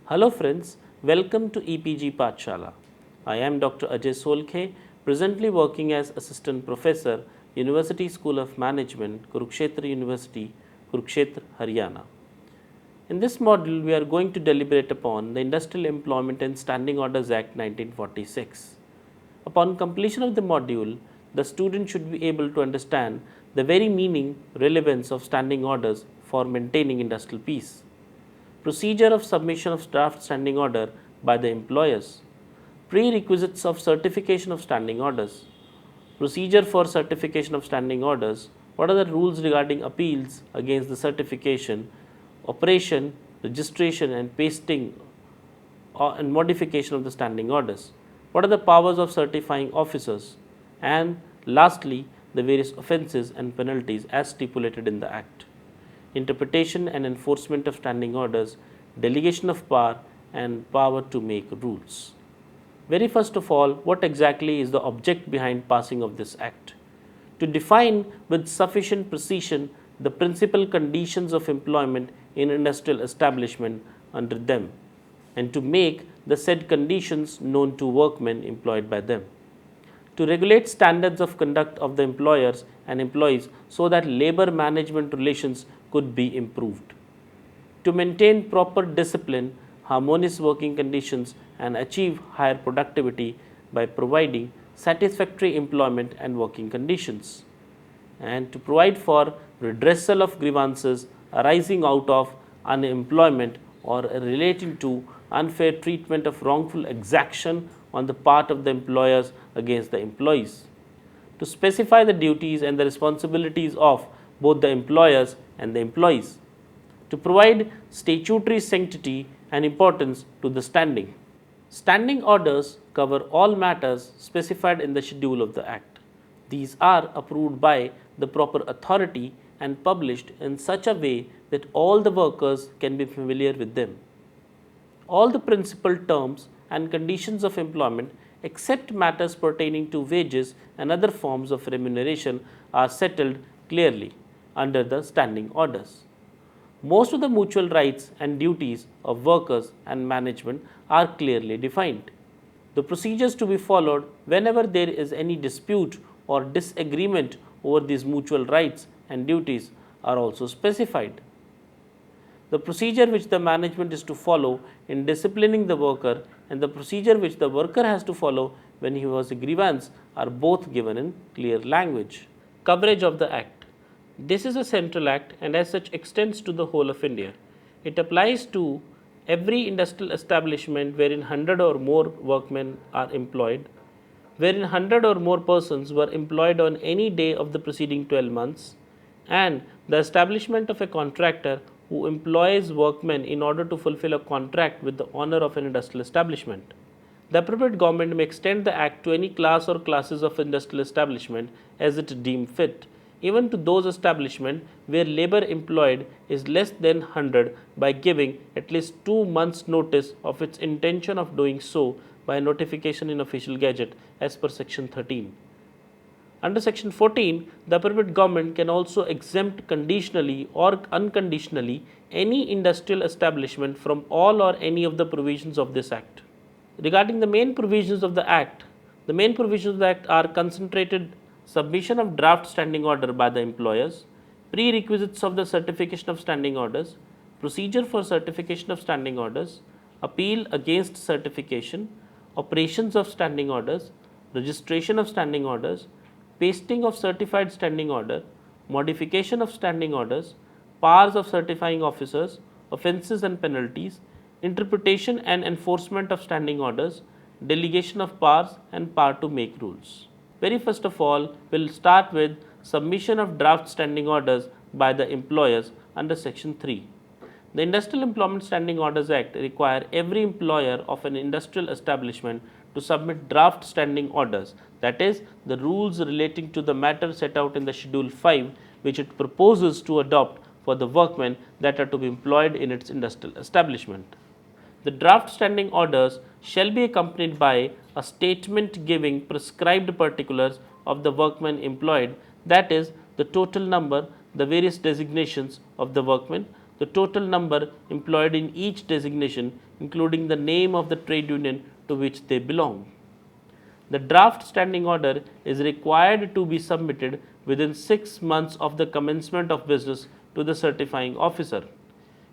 Hello friends, welcome to EPG Pathshala. I am Dr. Ajay Solkhe, presently working as Assistant Professor, University School of Management, Kurukshetra University, Kurukshetra, Haryana. In this module, we are going to deliberate upon the Industrial Employment and Standing Orders Act 1946. Upon completion of the module, the student should be able to understand the very meaning, relevance of standing orders for maintaining industrial peace. Procedure of submission of draft standing order by the employers, prerequisites of certification of standing orders, procedure for certification of standing orders, what are the rules regarding appeals against the certification, operation, registration and pasting and modification of the standing orders, what are the powers of certifying officers, and lastly, the various offences and penalties as stipulated in the Act. Interpretation and enforcement of standing orders, delegation of power and power to make rules. Very first of all, what exactly is the object behind passing of this Act? To define with sufficient precision the principal conditions of employment in industrial establishment under them, and to make the said conditions known to workmen employed by them. To regulate standards of conduct of the employers and employees so that labor management relations could be improved. To maintain proper discipline, harmonious working conditions and achieve higher productivity by providing satisfactory employment and working conditions. And to provide for redressal of grievances arising out of unemployment or relating to unfair treatment of wrongful exaction on the part of the employers against the employees. To specify the duties and the responsibilities of both the employers and the employees. To provide statutory sanctity and importance to the standing. Standing orders cover all matters specified in the schedule of the Act. These are approved by the proper authority and published in such a way that all the workers can be familiar with them. All the principal terms and conditions of employment except matters pertaining to wages and other forms of remuneration are settled clearly under the standing orders. Most of the mutual rights and duties of workers and management are clearly defined. The procedures to be followed whenever there is any dispute or disagreement over these mutual rights and duties are also specified. The procedure which the management is to follow in disciplining the worker and the procedure which the worker has to follow when he has a grievance are both given in clear language. Coverage of the Act. This is a central act and as such extends to the whole of India. It applies to every industrial establishment wherein 100 or more workmen are employed, wherein 100 or more persons were employed on any day of the preceding 12 months, and the establishment of a contractor who employs workmen in order to fulfill a contract with the owner of an industrial establishment. The appropriate government may extend the Act to any class or classes of industrial establishment as it deem fit, even to those establishments where labor employed is less than 100 by giving at least 2 months notice of its intention of doing so by notification in official gazette as per section 13. Under section 14, the appropriate government can also exempt conditionally or unconditionally any industrial establishment from all or any of the provisions of this Act. Regarding the main provisions of the Act, the main provisions of the Act are concentrated submission of draft standing order by the employers, prerequisites of the certification of standing orders, procedure for certification of standing orders, appeal against certification, operations of standing orders, registration of standing orders, pasting of certified standing order, modification of standing orders, powers of certifying officers, offences and penalties, interpretation and enforcement of standing orders, delegation of powers and power to make rules. Very first of all, we will start with submission of draft standing orders by the employers under section 3. The Industrial Employment Standing Orders Act require every employer of an industrial establishment to submit draft standing orders, that is, the rules relating to the matter set out in the Schedule 5 which it proposes to adopt for the workmen that are to be employed in its industrial establishment. The draft standing orders shall be accompanied by a statement giving prescribed particulars of the workmen employed, that is, the total number, the various designations of the workmen, the total number employed in each designation, including the name of the trade union to which they belong. The draft standing order is required to be submitted within 6 months of the commencement of business to the certifying officer.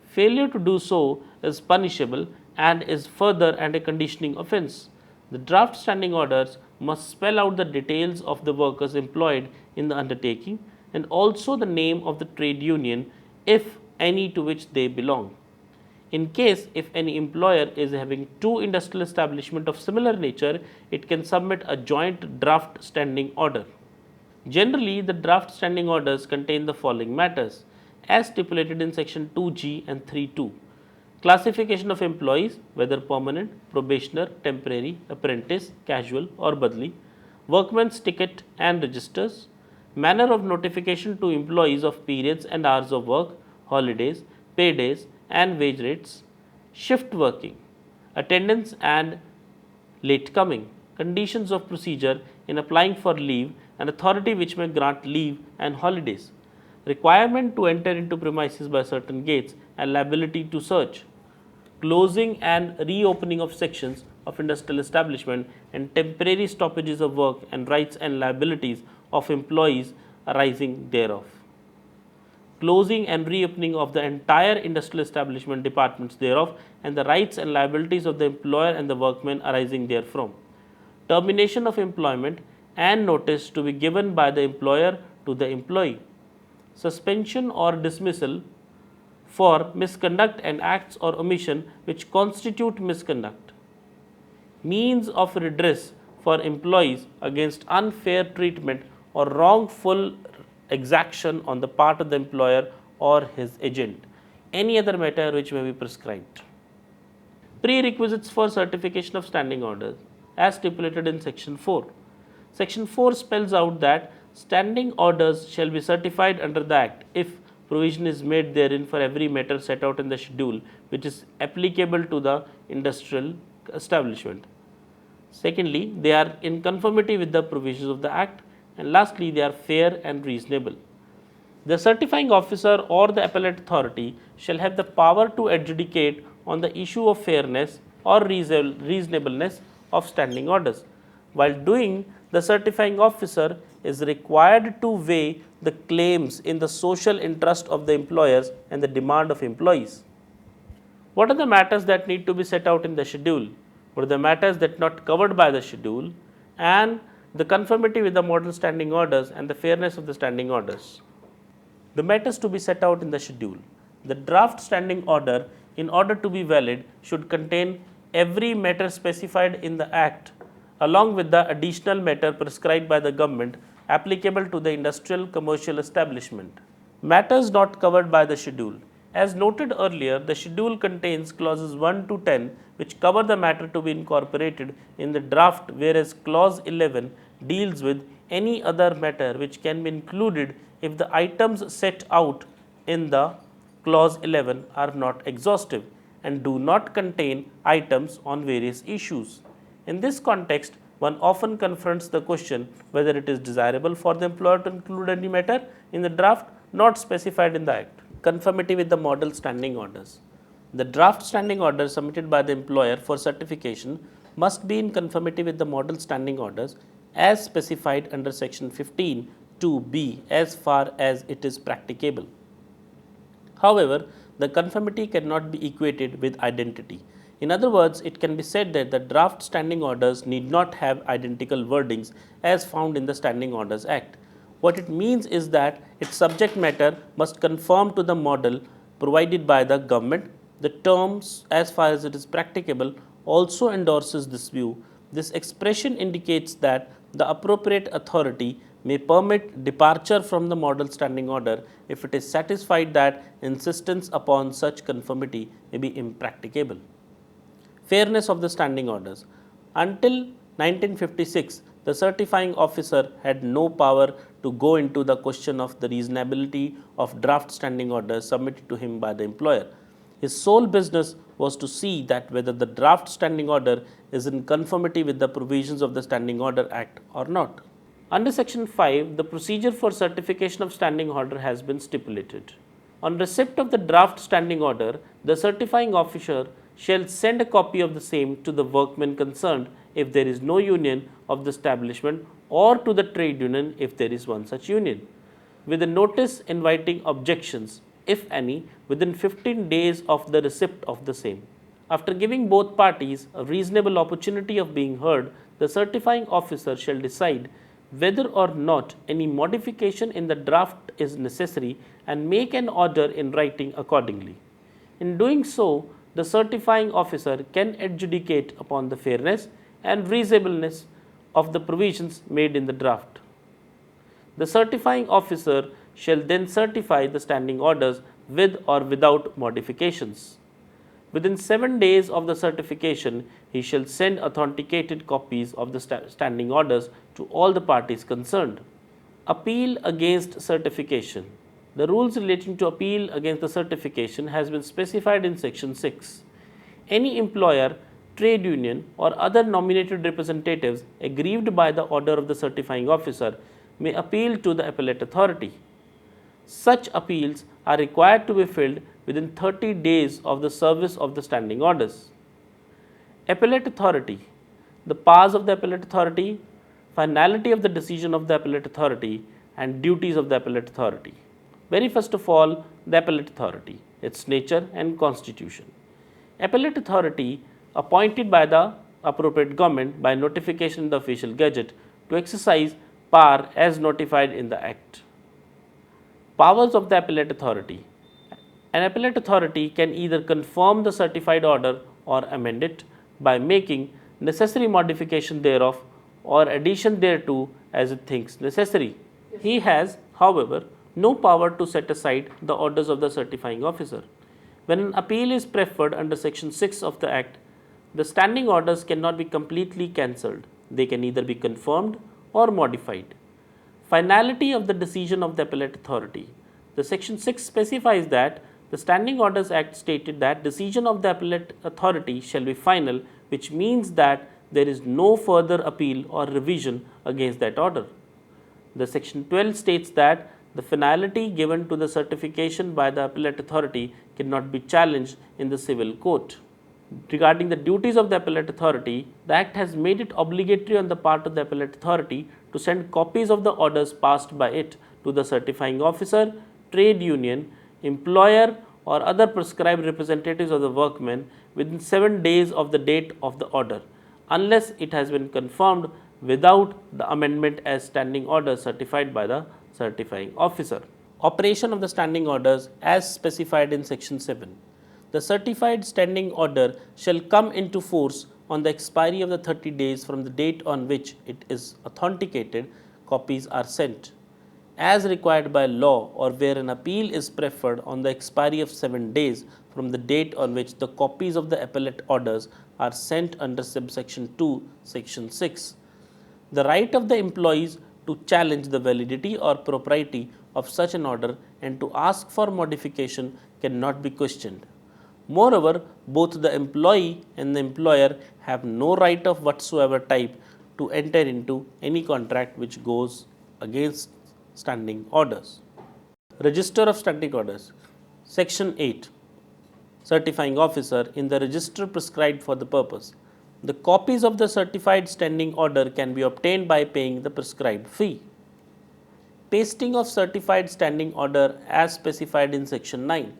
Failure to do so is punishable and is further and a conditioning offence. The draft standing orders must spell out the details of the workers employed in the undertaking and also the name of the trade union, if any, to which they belong. In case if any employer is having two industrial establishments of similar nature, it can submit a joint draft standing order. Generally, the draft standing orders contain the following matters as stipulated in section 2G and 3.2. Classification of employees, whether permanent, probationer, temporary, apprentice, casual or badli, workman's ticket and registers, manner of notification to employees of periods and hours of work, holidays, pay days and wage rates, shift working, attendance and late coming, conditions of procedure in applying for leave and authority which may grant leave and holidays, requirement to enter into premises by certain gates and liability to search, closing and reopening of sections of industrial establishment and temporary stoppages of work and rights and liabilities of employees arising thereof, closing and reopening of the entire industrial establishment departments thereof and the rights and liabilities of the employer and the workmen arising therefrom, termination of employment and notice to be given by the employer to the employee, suspension or dismissal for misconduct and acts or omission which constitute misconduct, means of redress for employees against unfair treatment or wrongful exaction on the part of the employer or his agent, any other matter which may be prescribed. Prerequisites for certification of standing orders as stipulated in section 4. Section 4 spells out that standing orders shall be certified under the Act if provision is made therein for every matter set out in the schedule which is applicable to the industrial establishment. Secondly, they are in conformity with the provisions of the Act, and lastly, they are fair and reasonable. The certifying officer or the appellate authority shall have the power to adjudicate on the issue of fairness or reasonableness of standing orders. While doing, the certifying officer is required to weigh the claims in the social interest of the employers and the demand of employees. What are the matters that need to be set out in the schedule? What are the matters that are not covered by the schedule? And the conformity with the model standing orders and the fairness of the standing orders. The matters to be set out in the schedule. The draft standing order, in order to be valid, should contain every matter specified in the Act along with the additional matter prescribed by the government applicable to the industrial commercial establishment. Matters not covered by the schedule. As noted earlier, the schedule contains clauses 1 to 10 which cover the matter to be incorporated in the draft, whereas clause 11 deals with any other matter which can be included if the items set out in the clause 11 are not exhaustive and do not contain items on various issues. In this context, one often confronts the question whether it is desirable for the employer to include any matter in the draft not specified in the Act. Conformity with the model standing orders. The draft standing order submitted by the employer for certification must be in conformity with the model standing orders as specified under section 15 2b as far as it is practicable. However, the conformity cannot be equated with identity. In other words, it can be said that the draft standing orders need not have identical wordings as found in the Standing Orders Act. What it means is that its subject matter must conform to the model provided by the government. The terms as far as it is practicable also endorses this view. This expression indicates that the appropriate authority may permit departure from the model standing order if it is satisfied that insistence upon such conformity may be impracticable. Fairness of the standing orders. Until 1956, the certifying officer had no power to go into the question of the reasonability of draft standing orders submitted to him by the employer. His sole business was to see that whether the draft standing order is in conformity with the provisions of the Standing Order Act or not. Under section 5, the procedure for certification of standing order has been stipulated. On receipt of the draft standing order, the certifying officer shall send a copy of the same to the workman concerned if there is no union of the establishment, or to the trade union if there is one such union, with a notice inviting objections, if any, within 15 days of the receipt of the same. After giving both parties a reasonable opportunity of being heard, the certifying officer shall decide whether or not any modification in the draft is necessary and make an order in writing accordingly. In doing so, the certifying officer can adjudicate upon the fairness and reasonableness of the provisions made in the draft. The certifying officer shall then certify the standing orders with or without modifications. Within 7 days of the certification, he shall send authenticated copies of the standing orders to all the parties concerned. Appeal against certification. The rules relating to appeal against the certification has been specified in section 6. Any employer, trade union or other nominated representatives aggrieved by the order of the certifying officer may appeal to the appellate authority. Such appeals are required to be filed within 30 days of the service of the standing orders. Appellate authority. The powers of the appellate authority, finality of the decision of the appellate authority, and duties of the appellate authority. Very first of all, the appellate authority, its nature and constitution. Appellate authority appointed by the appropriate government by notification in the official gazette to exercise power as notified in the Act. Powers of the appellate authority. An appellate authority can either confirm the certified order or amend it by making necessary modification thereof or addition thereto as it thinks necessary. He has, however, no power to set aside the orders of the certifying officer. When an appeal is preferred under section 6 of the Act, the standing orders cannot be completely cancelled. They can either be confirmed or modified. Finality of the decision of the appellate authority. The section 6 specifies that the Standing Orders Act stated that decision of the appellate authority shall be final, which means that there is no further appeal or revision against that order. The section 12 states that the finality given to the certification by the appellate authority cannot be challenged in the civil court. Regarding the duties of the appellate authority, the Act has made it obligatory on the part of the appellate authority to send copies of the orders passed by it to the certifying officer, trade union, employer or other prescribed representatives of the workmen within 7 days of the date of the order, unless it has been confirmed without the amendment as standing order certified by the certifying officer. Operation of the standing orders as specified in section 7. The certified standing order shall come into force on the expiry of the 30 days from the date on which it is authenticated. Copies are sent as required by law, or where an appeal is preferred, on the expiry of 7 days from the date on which the copies of the appellate orders are sent under subsection 2, section 6. The right of the employees to challenge the validity or propriety of such an order and to ask for modification cannot be questioned. Moreover, both the employee and the employer have no right of whatsoever type to enter into any contract which goes against standing orders. Register of standing orders. Section 8. Certifying officer in the register prescribed for the purpose. The copies of the certified standing order can be obtained by paying the prescribed fee. Pasting of certified standing order as specified in section 9.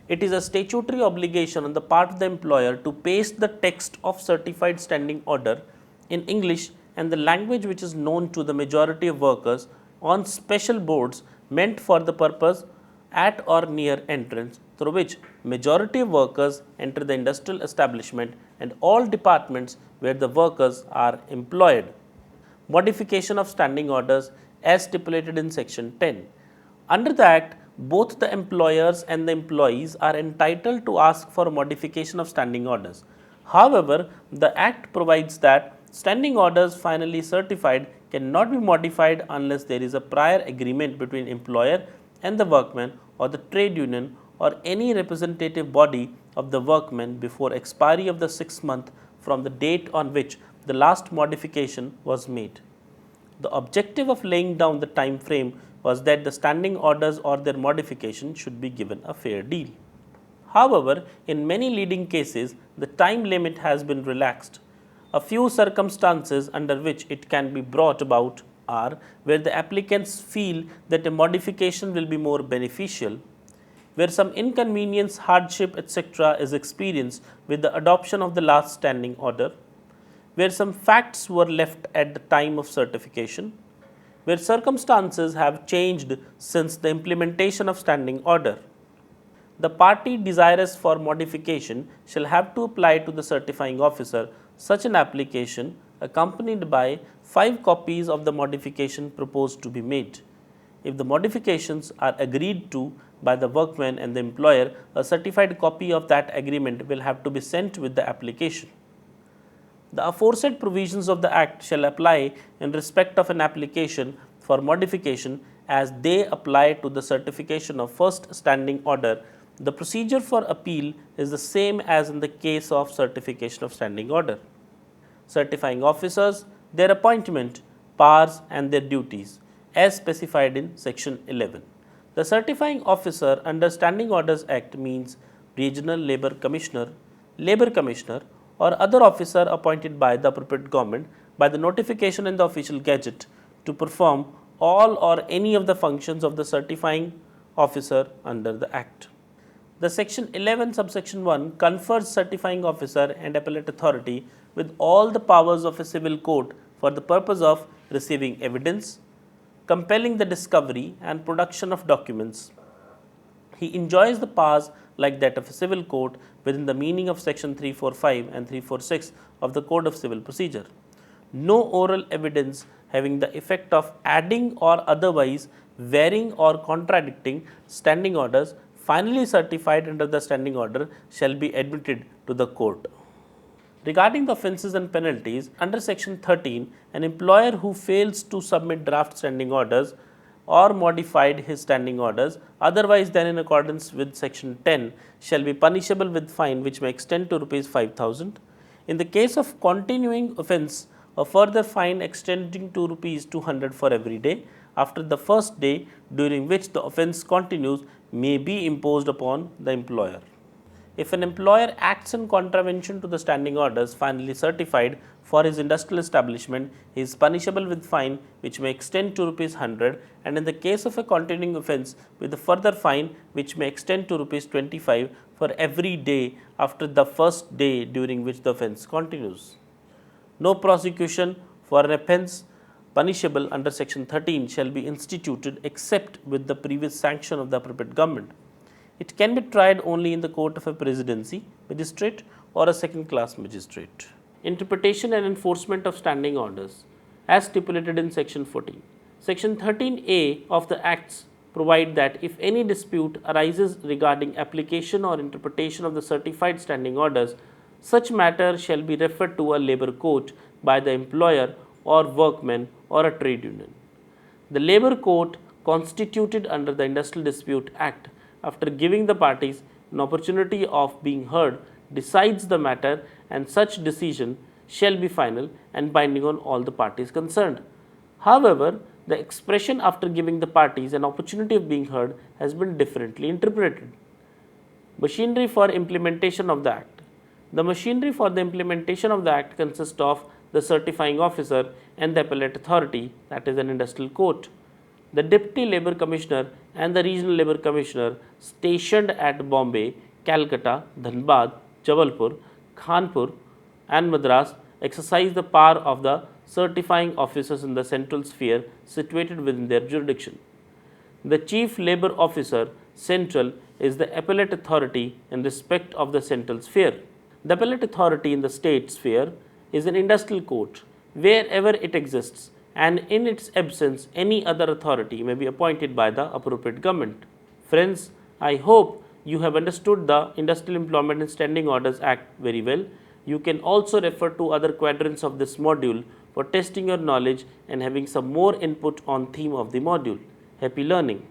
It is a statutory obligation on the part of the employer to paste the text of certified standing order in English and the language which is known to the majority of workers on special boards meant for the purpose at or near entrance through which majority of workers enter the industrial establishment and all departments where the workers are employed. Modification of standing orders as stipulated in section 10. Under the Act, both the employers and the employees are entitled to ask for modification of standing orders. However, the Act provides that standing orders finally certified cannot be modified unless there is a prior agreement between employer and the workman or the trade union or any representative body of the workmen before expiry of the 6th month from the date on which the last modification was made. The objective of laying down the time frame was that the standing orders or their modification should be given a fair deal. However, in many leading cases, the time limit has been relaxed. A few circumstances under which it can be brought about are where the applicants feel that a modification will be more beneficial, where some inconvenience, hardship, etc. is experienced with the adoption of the last standing order, where some facts were left at the time of certification, where circumstances have changed since the implementation of standing order. The party desirous for modification shall have to apply to the certifying officer such an application accompanied by 5 copies of the modification proposed to be made. If the modifications are agreed to by the workman and the employer, a certified copy of that agreement will have to be sent with the application. The aforesaid provisions of the Act shall apply in respect of an application for modification as they apply to the certification of first standing order. The procedure for appeal is the same as in the case of certification of standing order. Certifying officers, their appointment, powers and their duties as specified in section 11. The certifying officer under Standing Orders Act means Regional Labour Commissioner, or other officer appointed by the appropriate government by the notification in the official gazette to perform all or any of the functions of the certifying officer under the Act. The section 11 subsection 1 confers certifying officer and appellate authority with all the powers of a civil court for the purpose of receiving evidence, compelling the discovery and production of documents. He enjoys the powers like that of a civil court within the meaning of section 345 and 346 of the Code of Civil Procedure. No oral evidence having the effect of adding or otherwise varying or contradicting standing orders finally certified under the standing order shall be admitted to the court. Regarding the offences and penalties, under section 13, an employer who fails to submit draft standing orders or modified his standing orders otherwise than in accordance with section 10 shall be punishable with fine which may extend to Rs 5,000. In the case of continuing offence, a further fine extending to Rs 200 for every day after the first day during which the offence continues may be imposed upon the employer. If an employer acts in contravention to the standing orders finally certified for his industrial establishment, he is punishable with fine which may extend to Rs 100, and in the case of a continuing offence with a further fine which may extend to Rs 25 for every day after the first day during which the offence continues. No prosecution for an offence punishable under section 13 shall be instituted except with the previous sanction of the appropriate government. It can be tried only in the court of a presidency magistrate or a second class magistrate. Interpretation and enforcement of standing orders as stipulated in section 14. Section 13A of the Acts provide that if any dispute arises regarding application or interpretation of the certified standing orders, such matter shall be referred to a labour court by the employer or workmen or a trade union. The labour court constituted under the Industrial Dispute Act, after giving the parties an opportunity of being heard, decides the matter, and such decision shall be final and binding on all the parties concerned. However, the expression after giving the parties an opportunity of being heard has been differently interpreted. Machinery for implementation of the Act. The machinery for the implementation of the Act consists of the certifying officer and the appellate authority, that is an industrial court, the Deputy Labour Commissioner and the Regional Labour Commissioner stationed at Bombay, Calcutta, Dhanbad, Jabalpur, Kanpur and Madras exercise the power of the certifying officers in the central sphere situated within their jurisdiction. The Chief Labour Officer Central is the appellate authority in respect of the central sphere. The appellate authority in the state sphere is an industrial court wherever it exists, and in its absence any other authority may be appointed by the appropriate government. Friends, I hope you have understood the Industrial Employment and Standing Orders Act very well. You can also refer to other quadrants of this module for testing your knowledge and having some more input on theme of the module. Happy learning!